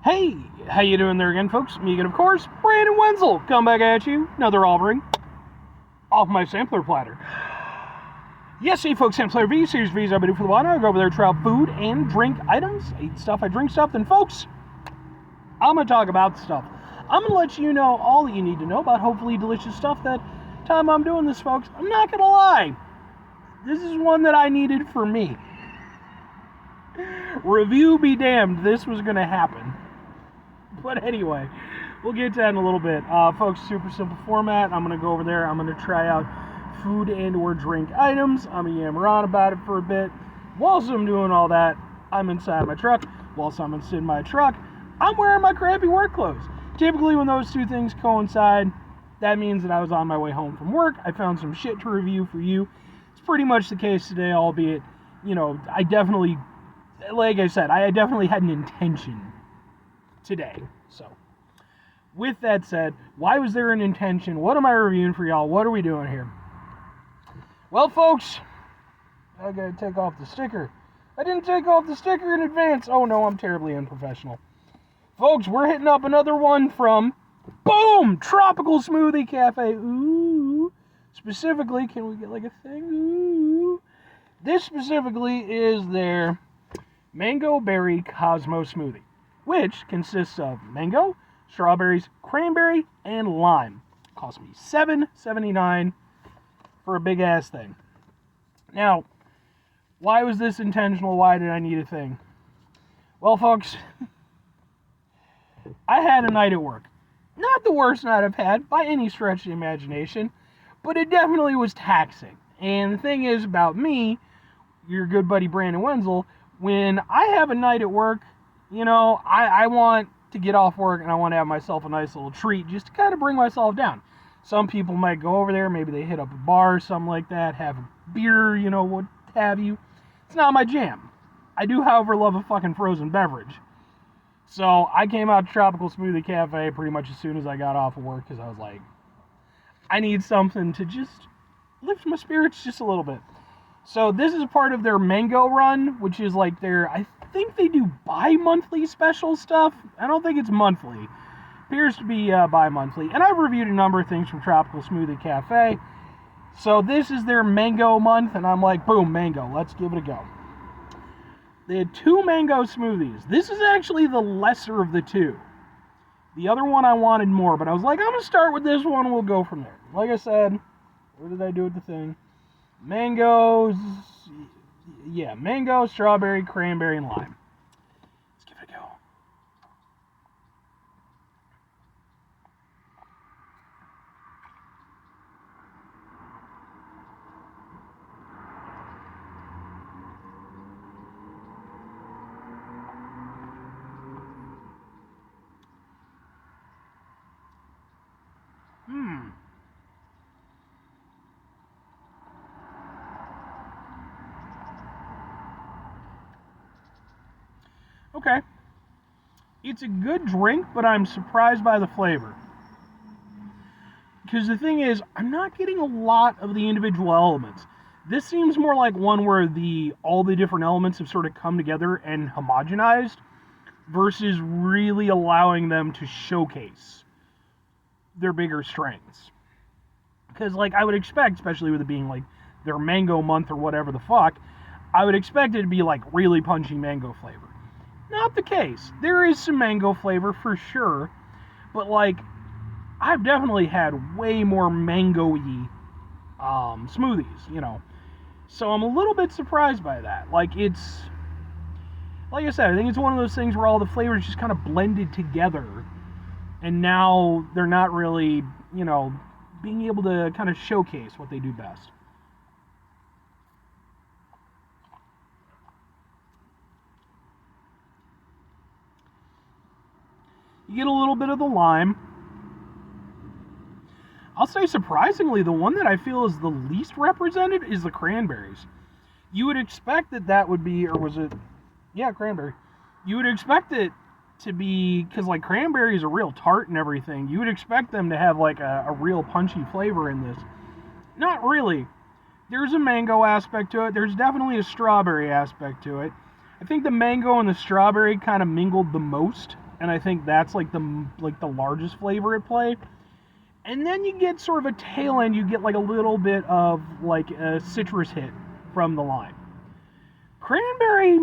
Hey, how you doing there again, folks? Me again, of course, Brandon Wenzel. Come back at you, another offering off my sampler platter. Yes, see, folks, sampler V, series V's I've been doing for the while. I go over there, try out food and drink items. I eat stuff, I drink stuff. Then, folks, I'm going to talk about stuff. I'm going to let you know all that you need to know about hopefully delicious stuff that time I'm doing this, folks. I'm not going to lie. This is one that I needed for me. Review be damned, this was going to happen. But anyway, we'll get to that in a little bit. Folks, super simple format. I'm going to go over there. I'm going to try out food and or drink items. I'm going to yammer on about it for a bit. Whilst I'm doing all that, I'm inside my truck. Whilst I'm inside my truck, I'm wearing my crappy work clothes. Typically, when those two things coincide, that means that I was on my way home from work. I found some shit to review for you. It's pretty much the case today, albeit, I definitely, like I said, I definitely had an intention today. So, with that said, why was there an intention? What am I reviewing for y'all? What are we doing here? Well, folks, I gotta take off the sticker. I didn't take off the sticker in advance. Oh no, I'm terribly unprofessional. Folks, we're hitting up another one from, boom, Tropical Smoothie Cafe. Ooh. Specifically, can we get like a thing? Ooh. This specifically is their Mango Berry Cosmo Smoothie, which consists of mango, strawberries, cranberry, and lime. Cost me $7.79 for a big ass thing. Now, why was this intentional? Why did I need a thing? Well, folks, I had a night at work. Not the worst night I've had by any stretch of the imagination, but it definitely was taxing. And the thing is about me, your good buddy Brandon Wenzel, when I have a night at work, I want to get off work and I want to have myself a nice little treat just to kind of bring myself down. Some people might go over there, maybe they hit up a bar or something like that, have a beer, what have you. It's not my jam. I do, however, love a fucking frozen beverage. So I came out to Tropical Smoothie Cafe pretty much as soon as I got off of work because I was like, I need something to just lift my spirits just a little bit. So this is part of their mango run, which is like I think they do bi-monthly special stuff. I don't think it's monthly. Appears to be bi-monthly. And I've reviewed a number of things from Tropical Smoothie Cafe. So this is their mango month, and I'm like, boom, mango. Let's give it a go. They had 2 mango smoothies. This is actually the lesser of the 2. The other one I wanted more, but I was like, I'm going to start with this one, we'll go from there. Like I said, what did I do with the thing? Mangoes, yeah, mango, strawberry, cranberry, and lime. Let's give it a go. Okay. It's a good drink, but I'm surprised by the flavor. Because the thing is, I'm not getting a lot of the individual elements. This seems more like one where all the different elements have sort of come together and homogenized versus really allowing them to showcase their bigger strengths. Because, I would expect, especially with it being, their mango month or whatever the fuck, I would expect it to be, really punchy mango flavor. Not the case. There is some mango flavor for sure, but I've definitely had way more mango-y smoothies, So I'm a little bit surprised by that. It's, like I said, I think it's one of those things where all the flavors just kind of blended together, and now they're not really, being able to kind of showcase what they do best. You get a little bit of the lime. I'll say surprisingly, the one that I feel is the least represented is the cranberries. You would expect that would be, or was it? Yeah, cranberry. You would expect it to be, because cranberries are real tart and everything. You would expect them to have a real punchy flavor in this. Not really. There's a mango aspect to it. There's definitely a strawberry aspect to it. I think the mango and the strawberry kind of mingled the most and I think that's like the largest flavor at play. And then you get sort of a tail end. You get like a little bit of like a citrus hit from the lime. Cranberry,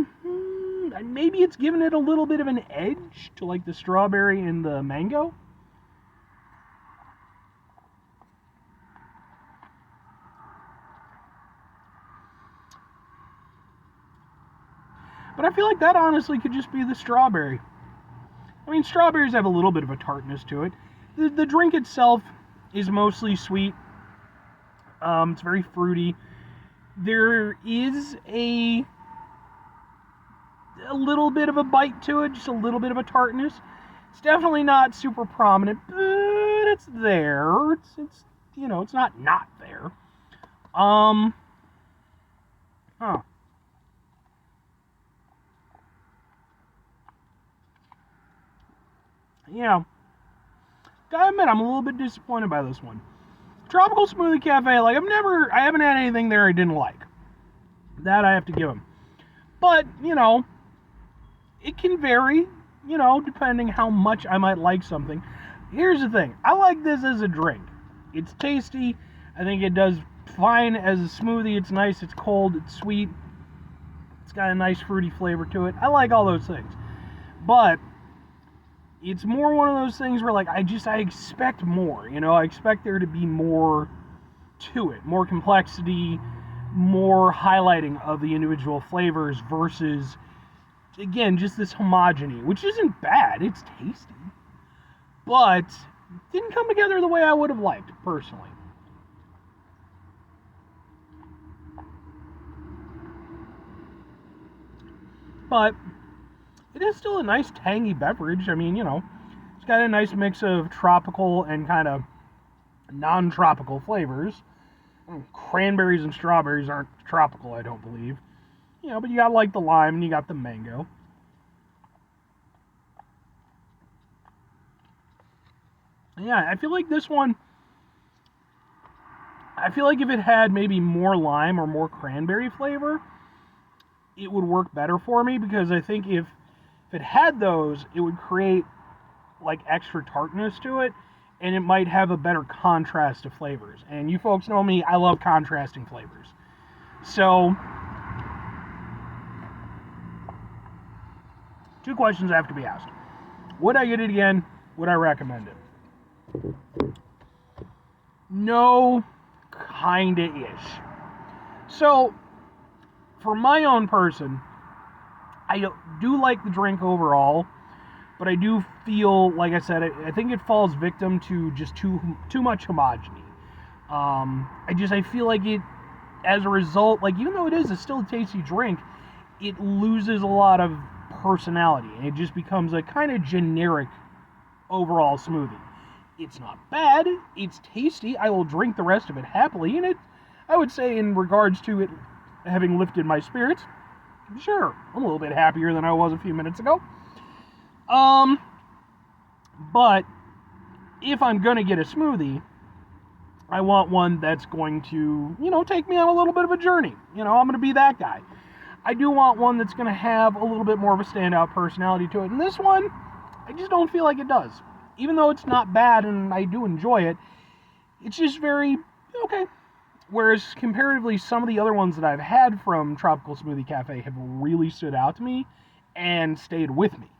maybe it's giving it a little bit of an edge to like the strawberry and the mango. But I feel like that honestly could just be the strawberry. I mean, strawberries have a little bit of a tartness to it. The drink itself is mostly sweet. It's very fruity. There is a little bit of a bite to it, just a little bit of a tartness. It's definitely not super prominent, but it's there. It's it's not there. Yeah. Gotta admit, I'm a little bit disappointed by this one. Tropical Smoothie Cafe, like I haven't had anything there I didn't like. That I have to give them. But, it can vary, depending how much I might like something. Here's the thing. I like this as a drink. It's tasty. I think it does fine as a smoothie. It's nice. It's cold. It's sweet. It's got a nice fruity flavor to it. I like all those things. But it's more one of those things where, like, I expect more, I expect there to be more to it, more complexity, more highlighting of the individual flavors versus, again, just this homogeny, which isn't bad, it's tasty, but didn't come together the way I would have liked, personally. But it is still a nice tangy beverage. I mean, it's got a nice mix of tropical and kind of non-tropical flavors. Cranberries and strawberries aren't tropical, I don't believe. But you got like the lime and you got the mango. Yeah, I feel like this one, if it had maybe more lime or more cranberry flavor, it would work better for me, because I think if it had those, it would create like extra tartness to it, and it might have a better contrast of flavors. And you folks know me, I love contrasting flavors. So, two questions have to be asked. Would I get it again? Would I recommend it? No, kinda-ish. So, for my own person, I do like the drink overall, but I do feel, like I said, I think it falls victim to just too much homogeny. I feel like it, as a result, like, even though it's still a tasty drink, it loses a lot of personality, and it just becomes a kind of generic overall smoothie. It's not bad, it's tasty, I will drink the rest of it happily, and I would say, in regards to it having lifted my spirits, sure, I'm a little bit happier than I was a few minutes ago. But if I'm gonna get a smoothie, I want one that's going to, take me on a little bit of a journey. I'm gonna be that guy. I do want one that's gonna have a little bit more of a standout personality to it. And this one, I just don't feel like it does. Even though it's not bad and I do enjoy it, it's just very okay. Whereas, comparatively, some of the other ones that I've had from Tropical Smoothie Cafe have really stood out to me and stayed with me.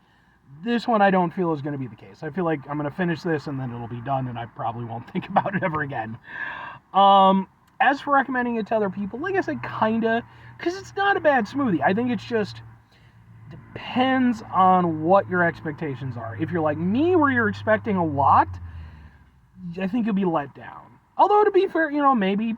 This one I don't feel is going to be the case. I feel like I'm going to finish this and then it'll be done and I probably won't think about it ever again. As for recommending it to other people, like I said, kinda, because it's not a bad smoothie. I think it's just depends on what your expectations are. If you're like me, where you're expecting a lot, I think you'll be let down. Although, to be fair, maybe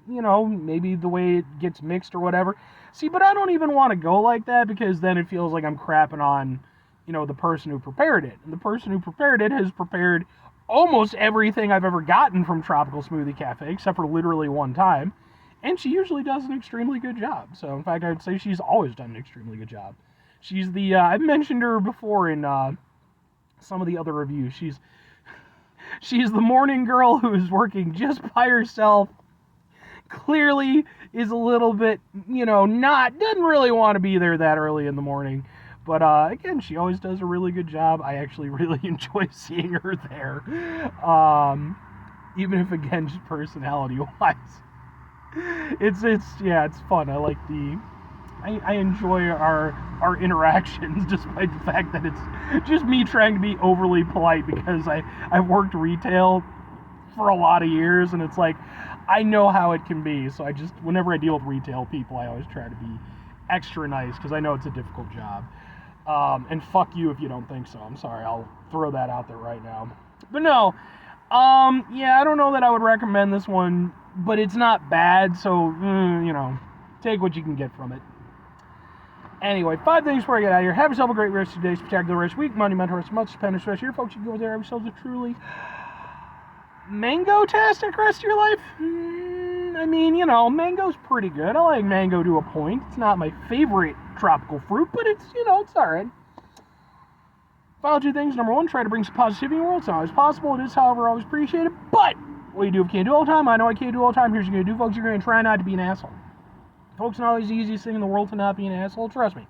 the way it gets mixed or whatever. See, but I don't even want to go like that, because then it feels like I'm crapping on, the person who prepared it. And the person who prepared it has prepared almost everything I've ever gotten from Tropical Smoothie Cafe, except for literally one time. And she usually does an extremely good job. So, in fact, I would say she's always done an extremely good job. She's the, I've mentioned her before in some of the other reviews. She's the morning girl who is working just by herself. Clearly is a little bit, doesn't really want to be there that early in the morning. But again, she always does a really good job. I actually really enjoy seeing her there. Even if, again, just personality-wise. It's fun. I like I enjoy our interactions, despite the fact that it's just me trying to be overly polite because I've worked retail for a lot of years, and it's like, I know how it can be. So whenever I deal with retail people, I always try to be extra nice because I know it's a difficult job. And fuck you if you don't think so. I'm sorry. I'll throw that out there right now. But no, yeah, I don't know that I would recommend this one, but it's not bad. So, take what you can get from it. Anyway, 5 things before I get out of here. Have yourself a great rest of your day, spectacular rest of the week, Monday, mental rest, month, stupendous rest of your folks. You can go there, have yourselves a truly mango-tastic rest of your life. Mango's pretty good. I like mango to a point. It's not my favorite tropical fruit, but it's alright. Final 2 things. Number 1, try to bring some positivity in the world. It's not always possible. It is, however, always appreciated. But what you do if you can't do all the time, I know I can't do all the time. Here's what you're going to do, folks. You're going to try not to be an asshole. Folks, it's not always the easiest thing in the world to not be an asshole. Trust me.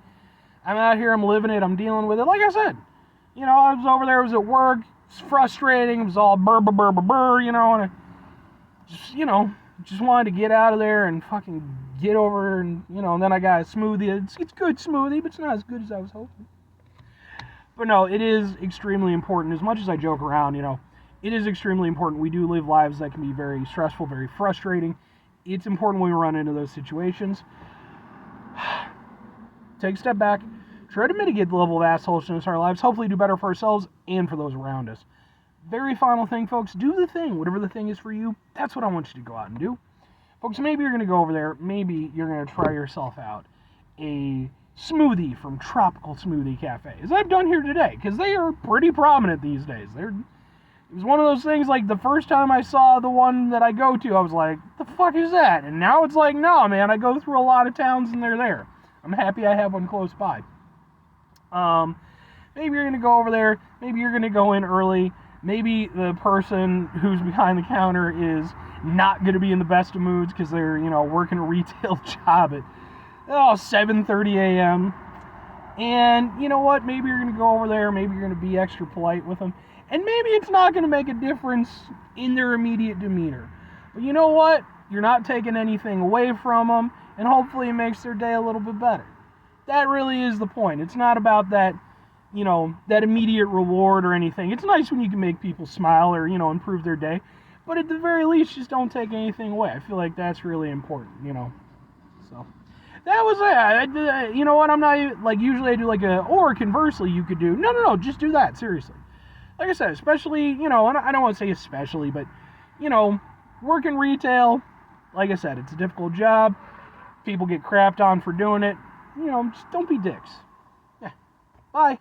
I'm out here. I'm living it. I'm dealing with it. Like I said, I was over there. I was at work. It's frustrating. It was all burr, and I just wanted to get out of there and fucking get over, and then I got a smoothie. It's good smoothie, but it's not as good as I was hoping. But no, it is extremely important. As much as I joke around, it is extremely important. We do live lives that can be very stressful, very frustrating. It's important when we run into those situations. Take a step back. Try to mitigate the level of assholishness in our lives. Hopefully do better for ourselves and for those around us. Very final thing, folks. Do the thing. Whatever the thing is for you, that's what I want you to go out and do. Folks, maybe you're going to go over there. Maybe you're going to try yourself out a smoothie from Tropical Smoothie Cafe, as I've done here today, because they are pretty prominent these days. It was one of those things, like, the first time I saw the one that I go to, I was like, the fuck is that? And now it's like, no, man, I go through a lot of towns and they're there. I'm happy I have one close by. Maybe you're going to go over there. Maybe you're going to go in early. Maybe the person who's behind the counter is not going to be in the best of moods because they're, working a retail job at 7:30 a.m. And you know what? Maybe you're going to go over there. Maybe you're going to be extra polite with them. And maybe it's not going to make a difference in their immediate demeanor. But you know what? You're not taking anything away from them, and hopefully it makes their day a little bit better. That really is the point. It's not about that, that immediate reward or anything. It's nice when you can make people smile or, improve their day. But at the very least, just don't take anything away. I feel like that's really important, So, that was it. You know what? I'm not even, usually I do or conversely you could do. No, just do that, seriously. Like I said, especially, and I don't want to say especially, but, working retail, like I said, it's a difficult job. People get crapped on for doing it. Just don't be dicks. Yeah. Bye.